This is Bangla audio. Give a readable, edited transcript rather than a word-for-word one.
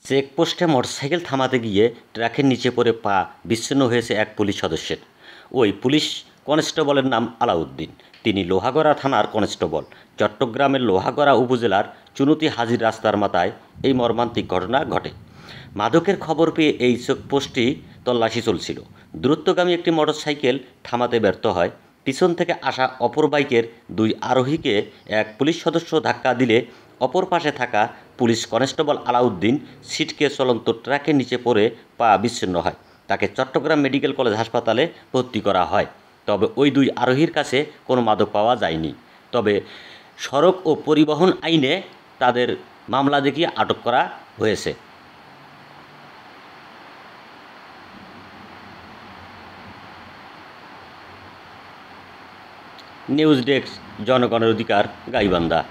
চেকপোস্টে মোটরসাইকেল থামাতে গিয়ে ট্রাকের নিচে পড়ে পা বিচ্ছিন্ন হয়েছে এক পুলিশ সদস্যের। ওই পুলিশ কনস্টেবলের নাম আলাউদ্দিন। তিনি লোহাগড়া থানার কনস্টেবল। চট্টগ্রামের লোহাগড়া উপজেলার চুনুতি হাজির রাস্তার মাথায় এই মর্মান্তিক ঘটনা ঘটে। মাদকের খবর পেয়ে এই চেকপোস্টটি তল্লাশি চলছিল। দ্রুতগামী একটি মোটরসাইকেল থামাতে ব্যর্থ হয়। পিছন থেকে আসা অপর বাইকের দুই আরোহীকে এক পুলিশ সদস্য ধাক্কা দিলে অপর পাশে থাকা পুলিশ কনস্টেবল আলাউদ্দিন ছিটকে চলন্ত ট্রাকের নিচে পড়ে পা বিচ্ছিন্ন হয়। তাকে চট্টগ্রাম মেডিকেল কলেজ হাসপাতালে ভর্তি করা হয়। তবে ওই দুই আরোহীর কাছে কোনো মাদক পাওয়া যায়নি। তবে সড়ক ও পরিবহন আইনে তাদের মামলা দেখিয়ে আটক করা হয়েছে। নিউজ ডেস্ক, জনগণের অধিকার, গাইবান্ধা।